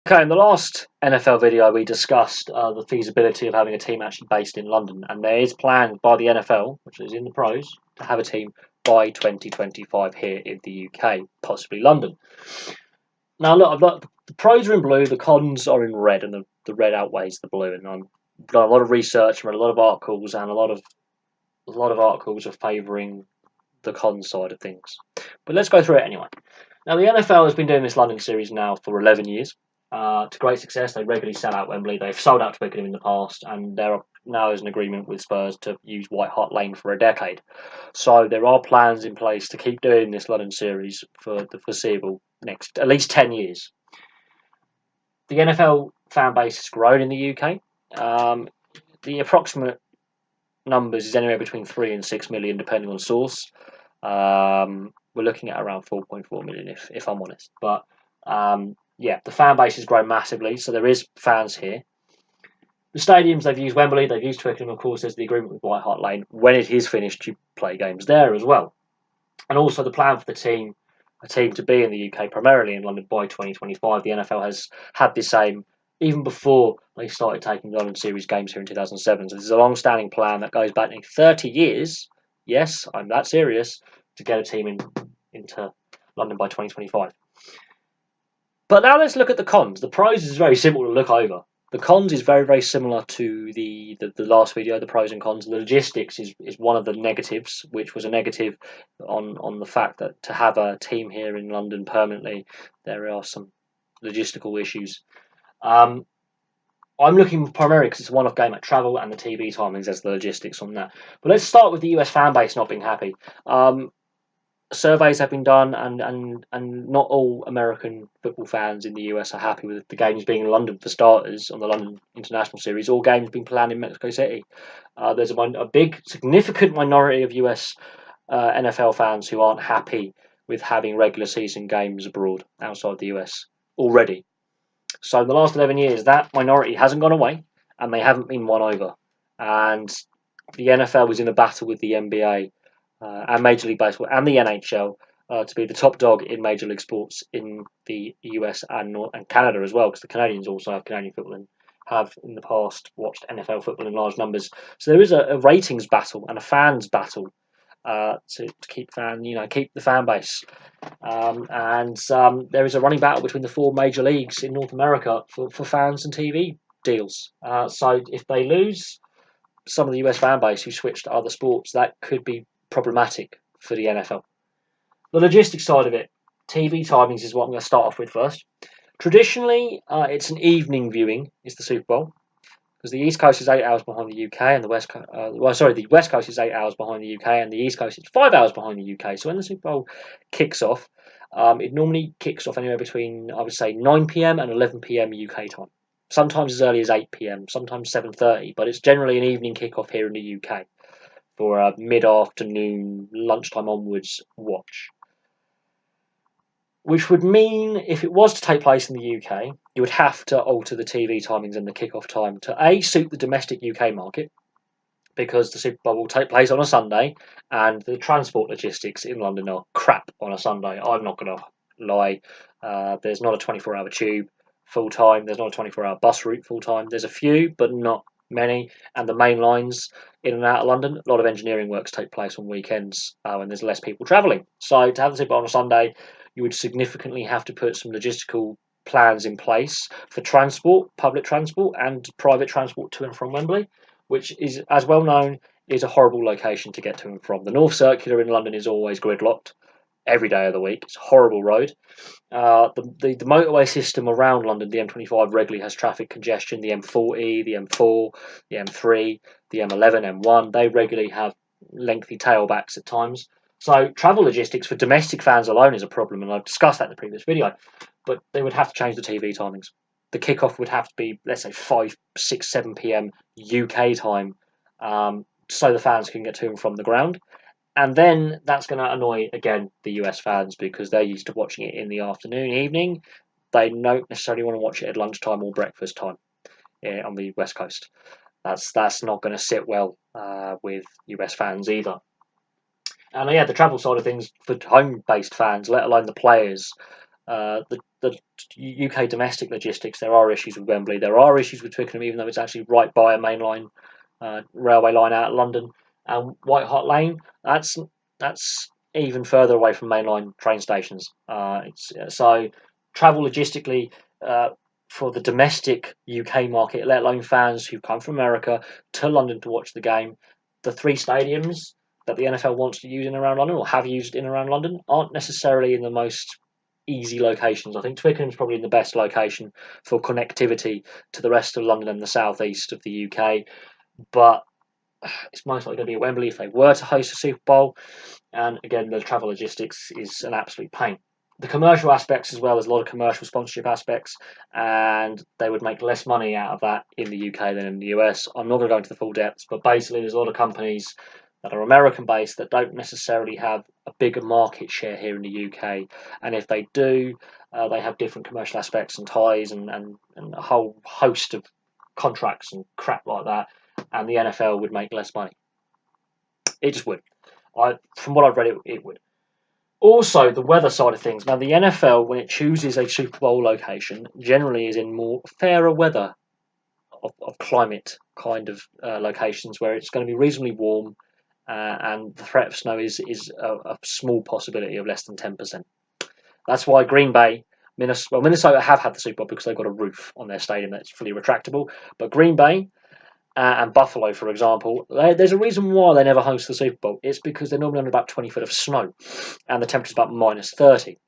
Okay, in the last NFL video, we discussed the feasibility of having a team actually based in London, and there is plans by the NFL, which is in the pros, to have a team by 2025 here in the UK, possibly London. Now, look, the pros are in blue, the cons are in red, and the red outweighs the blue. And I've done a lot of research, read a lot of articles, and a lot of articles are favouring the con side of things. But let's go through it anyway. Now, the NFL has been doing this London series now for 11 years. To great success, they regularly sell out Wembley. They've sold out Twickenham in the past, and there are now is an agreement with Spurs to use White Hart Lane for a decade. So there are plans in place to keep doing this London series for the foreseeable next at least 10 years. The NFL fan base has grown in the UK. The approximate numbers is anywhere between 3 and 6 million, depending on source. We're looking at around 4.4 million, if I'm honest. But yeah, the fan base has grown massively, so there is fans here. The stadiums, they've used Wembley, they've used Twickenham, of course. There's the agreement with White Hart Lane. When it is finished, you play games there as well. And also the plan for the team, a team to be in the UK, primarily in London by 2025. The NFL has had this aim even before they started taking the London Series games here in 2007. So this is a long-standing plan that goes back 30 years. Yes, I'm that serious, to get a team into London by 2025. But now let's look at the cons. The pros is very simple to look over. The cons is very, very similar to the last video, the pros and cons. The logistics is one of the negatives, which was a negative on the fact that to have a team here in London permanently, there are some logistical issues. I'm looking primarily because it's a one-off game at travel and the TV timings as the logistics on that. But let's start with the US fan base not being happy. Surveys have been done, and not all American football fans in the US are happy with the games being in London for starters on the London International Series. All games being planned in Mexico City. There's a big, significant minority of US NFL fans who aren't happy with having regular season games abroad outside the US already. So in the last 11 years, that minority hasn't gone away, and they haven't been won over. And the NFL was in a battle with the NBA and Major League Baseball and the NHL to be the top dog in Major League sports in the US and Canada as well, because the Canadians also have Canadian football and have in the past watched NFL football in large numbers. So there is a ratings battle and a fans battle to keep keep the fan base. And there is a running battle between the four major leagues in North America for fans and TV deals. So if they lose some of the US fan base who switch to other sports, that could be problematic for the NFL. The logistics side of it, TV timings is what I'm going to start off with first. Traditionally, it's an evening viewing, is the Super Bowl, because the East Coast is 8 hours behind the UK, and the West Coast, the West Coast is 8 hours behind the UK, and the East Coast is 5 hours behind the UK. So when the Super Bowl kicks off, it normally kicks off anywhere between, I would say, 9 p.m. and 11 p.m. UK time. Sometimes as early as 8 p.m., sometimes 7:30, but it's generally an evening kickoff here in the UK for a mid-afternoon, lunchtime onwards watch. Which would mean if it was to take place in the UK, you would have to alter the TV timings and the kickoff time to suit the domestic UK market, because the Super Bowl will take place on a Sunday and the transport logistics in London are crap on a Sunday. I'm not going to lie. There's not a 24-hour tube full time. There's not a 24-hour bus route full time. There's a few, but not many. And the main lines in and out of London, a lot of engineering works take place on weekends when there's less people travelling. So to have the Super Bowl on a Sunday, you would significantly have to put some logistical plans in place for transport, public transport, and private transport to and from Wembley, which is, as well known, is a horrible location to get to and from. The North Circular in London is always gridlocked every day of the week. It's a horrible road. The motorway system around London, the M25, regularly has traffic congestion. The M40, the M4, the M3, the M11, M1, they regularly have lengthy tailbacks at times. So travel logistics for domestic fans alone is a problem, and I've discussed that in the previous video. But they would have to change the TV timings. The kickoff would have to be, let's say, 5, 6, 7 p.m. UK time, so the fans can get to and from the ground. And then that's going to annoy, again, the US fans, because they're used to watching it in the afternoon, evening. They don't necessarily want to watch it at lunchtime or breakfast time on the West Coast. That's not going to sit well with US fans either. And yeah, the travel side of things for home-based fans, let alone the players, the the UK domestic logistics, there are issues with Wembley. There are issues with Twickenham, even though it's actually right by a mainline railway line out of London. And White Hart Lane, that's even further away from mainline train stations. So travel logistically for the domestic UK market, let alone fans who come from America to London to watch the game. The three stadiums that the NFL wants to use in and around London, or have used in and around London, aren't necessarily in the most easy locations. I think Twickenham's probably in the best location for connectivity to the rest of London and the southeast of the UK, but it's most likely going to be at Wembley if they were to host a Super Bowl. And again, the travel logistics is an absolute pain. The commercial aspects as well, there's a lot of commercial sponsorship aspects, and they would make less money out of that in the UK than in the US. I'm not going to go into the full depths, but basically there's a lot of companies that are American based that don't necessarily have a bigger market share here in the UK, and if they do, they have different commercial aspects and ties and a whole host of contracts and crap like that, and the NFL would make less money. It just would. From what I've read, it would. Also, the weather side of things. Now, the NFL, when it chooses a Super Bowl location, generally is in more fairer weather of climate kind of locations where it's going to be reasonably warm, and the threat of snow is a small possibility of less than 10%. That's why Green Bay, Minnesota have had the Super Bowl because they've got a roof on their stadium that's fully retractable, but Green Bay and Buffalo, for example, there's a reason why they never host the Super Bowl. It's because they're normally on about 20 foot of snow, and the temperature's about minus 30.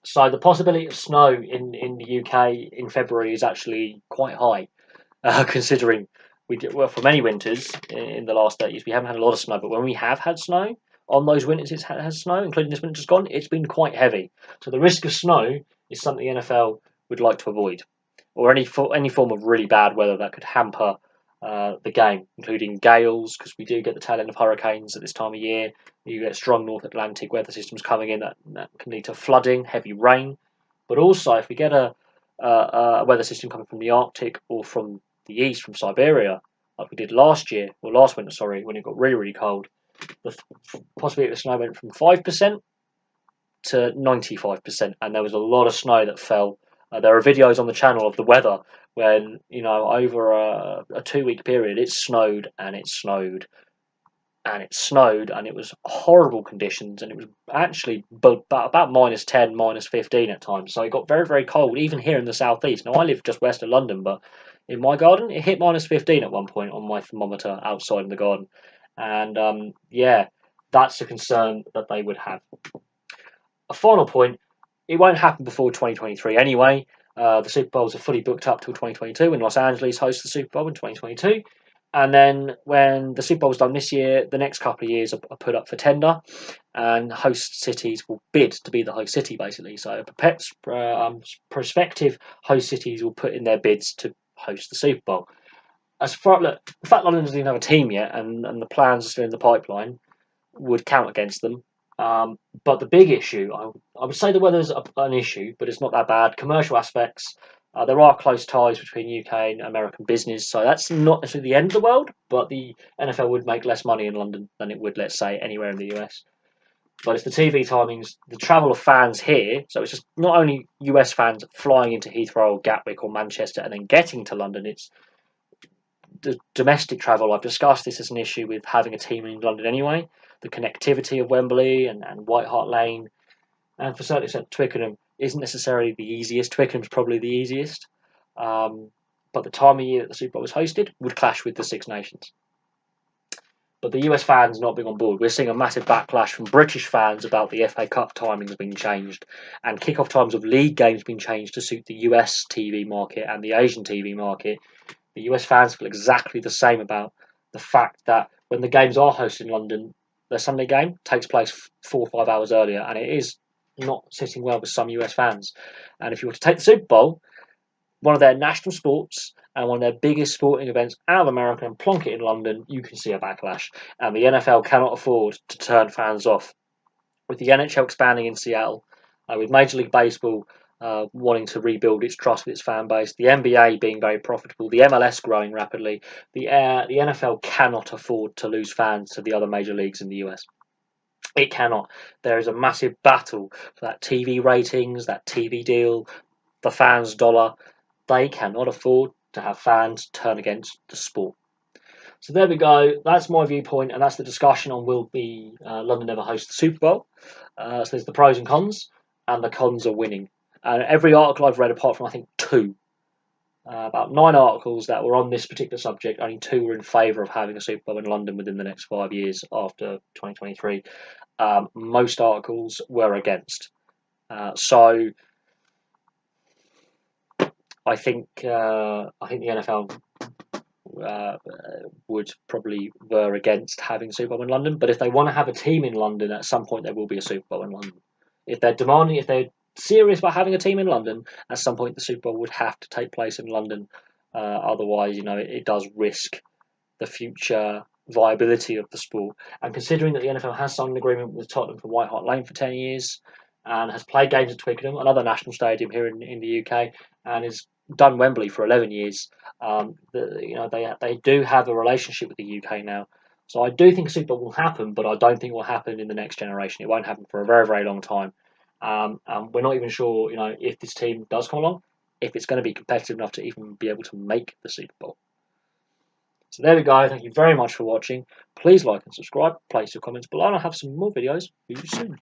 So the possibility of snow in the UK in February is actually quite high, considering for many winters in the last 30 years, we haven't had a lot of snow, but when we have had snow, on those winters it has snow, including this winter just gone, it's been quite heavy. So the risk of snow is something the NFL would like to avoid, or any form of really bad weather that could hamper the game, including gales, because we do get the tail end of hurricanes at this time of year. You get strong North Atlantic weather systems coming in that can lead to flooding, heavy rain. But also, if we get a weather system coming from the Arctic or from the east, from Siberia, like we did last winter, sorry, when it got really, really cold, the possibility of snow went from 5% to 95%, and there was a lot of snow that fell. There are videos on the channel of the weather when, over a 2-week period, it snowed and it snowed and it snowed, and it was horrible conditions, and it was actually about minus 10, minus 15 at times. So it got very, very cold, even here in the southeast. Now, I live just west of London, but in my garden, it hit minus 15 at one point on my thermometer outside in the garden. And that's a concern that they would have. A final point, it won't happen before 2023 anyway. The Super Bowls are fully booked up till 2022 when Los Angeles hosts the Super Bowl in 2022. And then when the Super Bowl's done this year, the next couple of years are put up for tender, and host cities will bid to be the host city, basically. So prospective host cities will put in their bids to host the Super Bowl. The fact London doesn't even have a team yet, and the plans are still in the pipeline, would count against them. But the big issue, I would say the weather's an issue, but it's not that bad. Commercial aspects, there are close ties between UK and American business, so that's not necessarily the end of the world, but the NFL would make less money in London than it would, let's say, anywhere in the US. But it's the TV timings, the travel of fans here, so it's just not only US fans flying into Heathrow or Gatwick or Manchester and then getting to London, it's the domestic travel. I've discussed this as an issue with having a team in London anyway. The connectivity of Wembley and White Hart Lane, and for certain extent Twickenham, isn't necessarily the easiest. Twickenham's probably the easiest, but the time of year that the Super Bowl was hosted would clash with the Six Nations. But the US fans not being on board, we're seeing a massive backlash from British fans about the FA Cup timings being changed, and kickoff times of league games being changed to suit the US TV market and the Asian TV market. The US fans feel exactly the same about the fact that when the games are hosted in London, the Sunday game takes place 4 or 5 hours earlier, and it is not sitting well with some US fans. And if you were to take the Super Bowl, one of their national sports and one of their biggest sporting events out of America, and plonk it in London, you can see a backlash. And the NFL cannot afford to turn fans off. With the NHL expanding in Seattle, with Major League Baseball wanting to rebuild its trust with its fan base, the NBA being very profitable, the MLS growing rapidly, the NFL cannot afford to lose fans to the other major leagues in the US. It cannot. There is a massive battle for that TV ratings, that TV deal, the fans' dollar. They cannot afford to have fans turn against the sport. So there we go. That's my viewpoint, and that's the discussion on will be London ever host the Super Bowl. So there's the pros and cons, and the cons are winning. Every article I've read, apart from I think two, about 9 articles that were on this particular subject, only 2 were in favour of having a Super Bowl in London within the next 5 years after 2023. Most articles were against. So I think the NFL would probably veer against having Super Bowl in London. But if they want to have a team in London, at some point there will be a Super Bowl in London. If they're serious about having a team in London, at some point the Super Bowl would have to take place in London. Otherwise, it does risk the future viability of the sport. And considering that the NFL has signed an agreement with Tottenham for White Hart Lane for 10 years and has played games at Twickenham, another national stadium here in the UK, and has done Wembley for 11 years, they do have a relationship with the UK now. So I do think a Super Bowl will happen, but I don't think it will happen in the next generation. It won't happen for a very, very long time. And we're not even sure, if this team does come along, if it's going to be competitive enough to even be able to make the Super Bowl. So there we go. Thank you very much for watching. Please like and subscribe. Place your comments below, and I'll have some more videos for you soon.